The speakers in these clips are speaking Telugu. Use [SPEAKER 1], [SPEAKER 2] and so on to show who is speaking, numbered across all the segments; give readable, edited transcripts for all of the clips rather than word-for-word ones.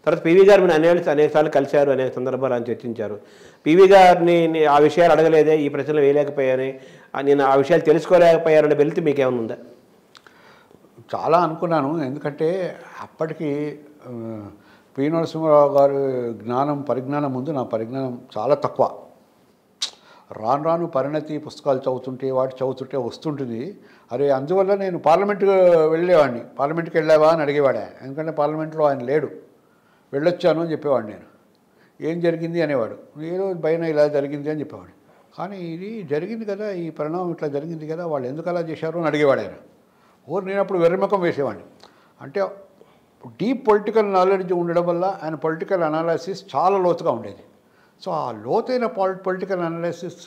[SPEAKER 1] తర్వాత పీవీ గారు మీరు అనేకసార్లు కలిశారు, అనేక సందర్భాలు ఆయన చర్చించారు. పీవీ గారిని ఆ విషయాలు అడగలేదే, ఈ ప్రశ్నలు వేయలేకపోయాని, నేను ఆ విషయాలు తెలుసుకోలేకపోయారని వెళ్తే మీకేమైనా ఉందా?
[SPEAKER 2] చాలా అనుకున్నాను. ఎందుకంటే అప్పటికి పి నరసింహారావు గారు పరిజ్ఞానం ముందు నా పరిజ్ఞానం చాలా తక్కువ. రాను రాను పరిణతి పుస్తకాలు చదువుతుంటే వస్తుంటుంది. అరే అందువల్ల నేను పార్లమెంట్కి వెళ్ళేవాడిని. పార్లమెంట్కి వెళ్ళావా అని అడిగేవాడే, ఎందుకంటే పార్లమెంట్లో ఆయన లేడు. వెళ్ళొచ్చాను అని చెప్పేవాడు. నేను ఏం జరిగింది అనేవాడు. ఏదో భయం ఇలా జరిగింది అని చెప్పేవాడు. కానీ ఇది జరిగింది కదా, ఈ పరిణామం ఇట్లా జరిగింది కదా, వాళ్ళు ఎందుకు అలా చేశారు అని అడిగేవాడు ఆయన. నేను అప్పుడు వెర్రిముఖం వేసేవాడిని. అంటే డీప్ పొలిటికల్ నాలెడ్జ్ ఉండడం వల్ల ఆయన పొలిటికల్ అనాలిసిస్ చాలా లోతుగా ఉండేది. సో ఆ లోతైన పొలిటికల్ అనాలిసిస్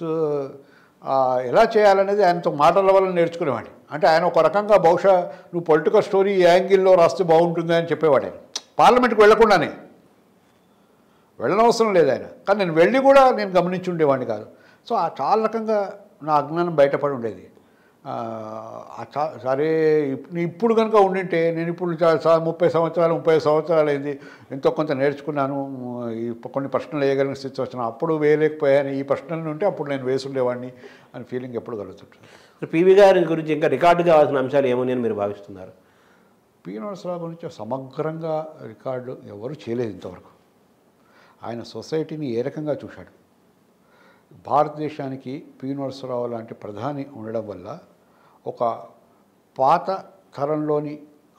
[SPEAKER 2] ఎలా చేయాలనేది ఆయనతో మాటల వల్ల నేర్చుకునేవాడిని. అంటే ఆయన ఒక రకంగా బహుశా నువ్వు పొలిటికల్ స్టోరీ ఈ యాంగిల్లో రాస్తే బాగుంటుంది అని చెప్పేవాడు ఆయన. పార్లమెంట్కి వెళ్లకుండానే, వెళ్ళనవసరం లేదు ఆయన. కానీ నేను వెళ్ళి కూడా నేను గమనించి ఉండేవాడిని కాదు. సో ఆ చాలా రకంగా నా అజ్ఞానం బయటపడి ఉండేది. సరే ఇప్పుడు కనుక ఉండింటే నేను ఇప్పుడు 30 సంవత్సరాలు అయింది, ఎంతో కొంత నేర్చుకున్నాను, కొన్ని ప్రశ్నలు వేయగలిగిన స్థితి వచ్చిన, అప్పుడు వేయలేకపోయాను, ఈ ప్రశ్నలు ఉంటే అప్పుడు నేను వేసి ఉండేవాడిని అని ఫీలింగ్ ఎప్పుడు కలుగుతుంటుంది.
[SPEAKER 1] పీవీ గారి గురించి ఇంకా రికార్డు కావాల్సిన అంశాలు ఏమని అని మీరు భావిస్తున్నారు?
[SPEAKER 2] పి నరసింహారావు గురించి సమగ్రంగా రికార్డు ఎవరు చేయలేదు ఇంతవరకు. ఆయన సొసైటీని ఏ రకంగా చూశాడు, భారతదేశానికి పి నరసింహారావు లాంటి ప్రధాని ఉండడం వల్ల ఒక పాత తరంలోని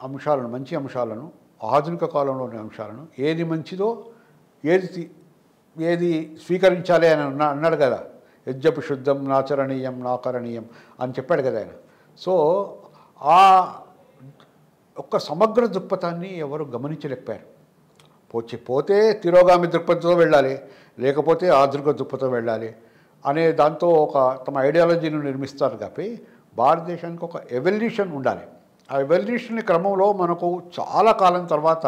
[SPEAKER 2] అంశాలను, మంచి అంశాలను, ఆధునిక కాలంలోని అంశాలను, ఏది మంచిదో ఏది స్వీకరించాలి అని అన్నాడు కదా. యజ్జపు శుద్ధం నాచరణీయం నాకరణీయం అని చెప్పాడు కదా ఆయన. సో ఆ ఒక్క సమగ్ర దృక్పథాన్ని ఎవరు గమనించలేకపోయారు. పోతే తిరోగామి దృక్పథంతో వెళ్ళాలి, లేకపోతే ఆధునిక దృక్పథం వెళ్ళాలి అనే దాంతో ఒక తమ ఐడియాలజీని నిర్మిస్తారు. కాబట్టి భారతదేశానికి ఒక ఎవల్యూషన్ ఉండాలి. ఆ ఎవల్యూషన్ క్రమంలో మనకు చాలా కాలం తర్వాత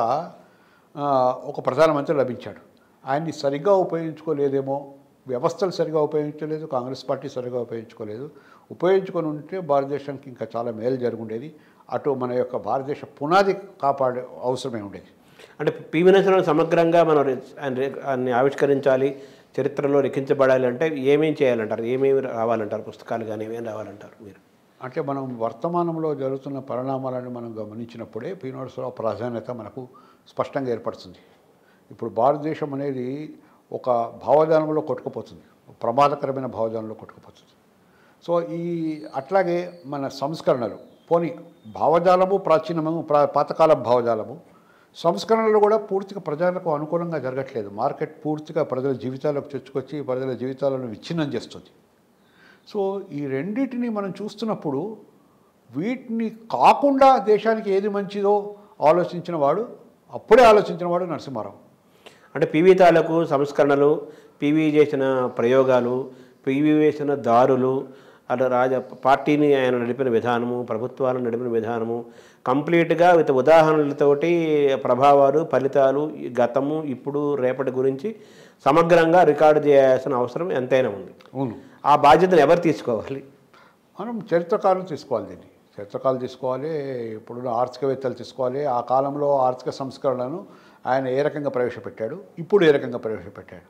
[SPEAKER 2] ఒక ప్రధానమంత్రి లభించాడు. ఆయన్ని సరిగ్గా ఉపయోగించుకోలేదేమో, వ్యవస్థలు సరిగా ఉపయోగించలేదు, కాంగ్రెస్ పార్టీ సరిగా ఉపయోగించుకొని ఉంటే భారతదేశానికి ఇంకా చాలా మేలు జరుగుండేది. అటు మన యొక్క భారతదేశ పునాది కాపాడే అవసరమే ఉండేది.
[SPEAKER 1] అంటే పివి నరసింహారావు సమగ్రంగా మనం ఆయన్ని ఆవిష్కరించాలి, చరిత్రలో లిఖించబడాలి అంటే ఏమేమి చేయాలంటారు, ఏమేమి రావాలంటారు, పుస్తకాలు కానీ ఏమేమి రావాలంటారు మీరు?
[SPEAKER 2] అంటే మనం వర్తమానంలో జరుగుతున్న పరిణామాలను మనం గమనించినప్పుడే పి నరసింహారావు ప్రాధాన్యత మనకు స్పష్టంగా ఏర్పడుతుంది. ఇప్పుడు భారతదేశం అనేది ఒక భావజాలంలో కొట్టుకుపోతుంది, ప్రమాదకరమైన భావజాలంలో కొట్టుకుపోతుంది. సో అట్లాగే మన సంస్కరణలు, పోనీ భావజాలము ప్రాచీనము, పాతకాల భావజాలము, సంస్కరణలు కూడా పూర్తిగా ప్రజలకు అనుకూలంగా జరగట్లేదు. మార్కెట్ పూర్తిగా ప్రజల జీవితాలకు చొచ్చుకొచ్చి ప్రజల జీవితాలను విచ్ఛిన్నం చేస్తుంది. సో ఈ రెండింటిని మనం చూస్తున్నప్పుడు వీటిని కాకుండా దేశానికి ఏది మంచిదో అప్పుడే ఆలోచించిన వాడు నరసింహారావు.
[SPEAKER 1] అంటే పివి తాలూకు సంస్కరణలు, పివి చేసిన ప్రయోగాలు, పివి వేసిన దారులు, అలా పార్టీని ఆయన నడిపిన విధానము, ప్రభుత్వాలను నడిపిన విధానము కంప్లీట్గా విత్ ఉదాహరణలతోటి ప్రభావాలు, ఫలితాలు, గతము, ఇప్పుడు, రేపటి గురించి సమగ్రంగా రికార్డు చేయాల్సిన అవసరం ఎంతైనా ఉంది.
[SPEAKER 2] అవును.
[SPEAKER 1] ఆ బాధ్యతను ఎవరు తీసుకోవాలి?
[SPEAKER 2] మనం చరిత్రకారులు తీసుకోవాలి. దీన్ని చరిత్రకారులు తీసుకోవాలి, ఇప్పుడున్న ఆర్థికవేత్తలు తీసుకోవాలి. ఆ కాలంలో ఆర్థిక సంస్కరణలను ఆయన ఏ రకంగా ప్రవేశపెట్టాడు, ఇప్పుడు ఏ రకంగా ప్రవేశపెట్టాడు,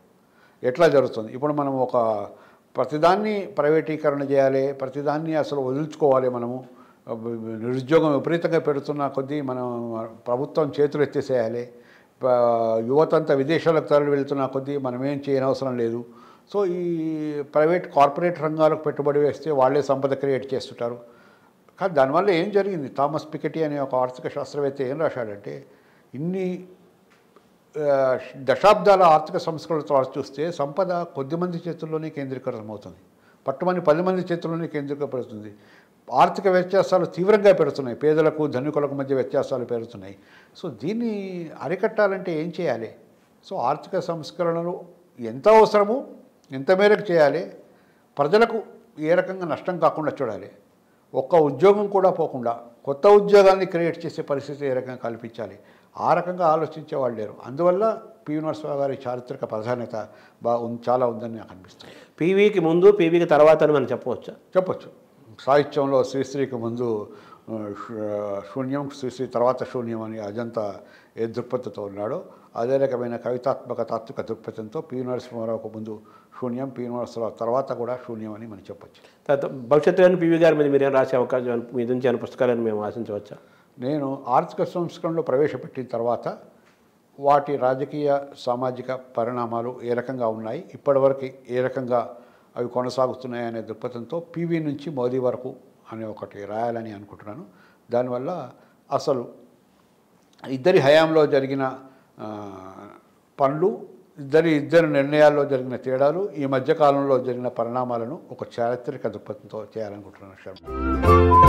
[SPEAKER 2] ఎట్లా జరుగుతుంది. ఇప్పుడు మనం ప్రతిదాన్ని ప్రైవేటీకరణ చేయాలి, ప్రతిదాన్ని అసలు వదులుచుకోవాలి. మనము నిరుద్యోగం విపరీతంగా పెడుతున్న కొద్దీ మనం ప్రభుత్వం చేతులు ఎత్తేసేయాలి. యువతంతా విదేశాలకు తరలి వెళ్తున్న కొద్దీ మనం ఏం చేయనవసరం లేదు. సో ఈ కార్పొరేట్ రంగాలకు పెట్టుబడి వేస్తే వాళ్ళే సంపద క్రియేట్ చేస్తుంటారు. కానీ దానివల్ల ఏం జరిగింది, థామస్ పికెటీ అనే ఒక ఆర్థిక శాస్త్రవేత్త ఏం రాశాడంటే, ఇన్ని దశాబ్దాల ఆర్థిక సంస్కరణల తర్వాత చూస్తే సంపద కొద్దిమంది చేతుల్లోనే కేంద్రీకృతం అవుతుంది, పట్టుమని 10 మంది చేతుల్లోనే కేంద్రీకృతమవుతుంది. ఆర్థిక వ్యత్యాసాలు తీవ్రంగా పెరుగుతున్నాయి, పేదలకు ధనికులకు మధ్య వ్యత్యాసాలు పెరుగుతున్నాయి. సో దీన్ని అరికట్టాలంటే ఏం చేయాలి? సో ఆర్థిక సంస్కరణలు ఎంత అవసరమో ఎంత మేరకు చేయాలి, ప్రజలకు ఏ రకంగా నష్టం కాకుండా చూడాలి, ఒక్క ఉద్యోగం కూడా పోకుండా కొత్త ఉద్యోగాన్ని క్రియేట్ చేసే పరిస్థితి ఏ రకంగా కల్పించాలి, ఆ రకంగా ఆలోచించే వాళ్ళు లేరు. అందువల్ల పివి నరసింహారావు గారి చారిత్రక ప్రాధాన్యత చాలా ఉందని నాకు అనిపిస్తుంది.
[SPEAKER 1] పీవీకి ముందు, పీవీకి తర్వాత అని మనం చెప్పవచ్చు.
[SPEAKER 2] సాహిత్యంలో శ్రీశ్రీకి ముందు శూన్యం సృష్టి తర్వాత శూన్యం అని అజంతా ఏ దృక్పథంతో ఉన్నాడో అదే రకమైన కవితాత్మక తాత్విక దృక్పథంతో పి నరసింహారావుకు ముందు శూన్యం, పి నరసింహారావు తర్వాత కూడా శూన్యం అని మనం చెప్పచ్చు.
[SPEAKER 1] తర్వాత భవిష్యత్తులో పివి గారి మీద మీరేం రాసే అవకాశం మీ నుంచి ఏమైనా పుస్తకాలను మేము ఆశించవచ్చా?
[SPEAKER 2] నేను ఆర్థిక సంస్కరణలో ప్రవేశపెట్టిన తర్వాత వాటి రాజకీయ సామాజిక పరిణామాలు ఏ రకంగా ఉన్నాయి, ఇప్పటివరకు ఏ రకంగా అవి కొనసాగుతున్నాయి అనే దృక్పథంతో పివి నుంచి మోదీ వరకు అనే ఒకటి రాయాలని అనుకుంటున్నాను. దానివల్ల అసలు ఇద్దరి హయాంలో జరిగిన పనులు, ఇద్దరి నిర్ణయాల్లో జరిగిన తేడాలు, ఈ మధ్యకాలంలో జరిగిన పరిణామాలను ఒక చారిత్రక దృక్పథంతో చేయాలనుకుంటున్నాను.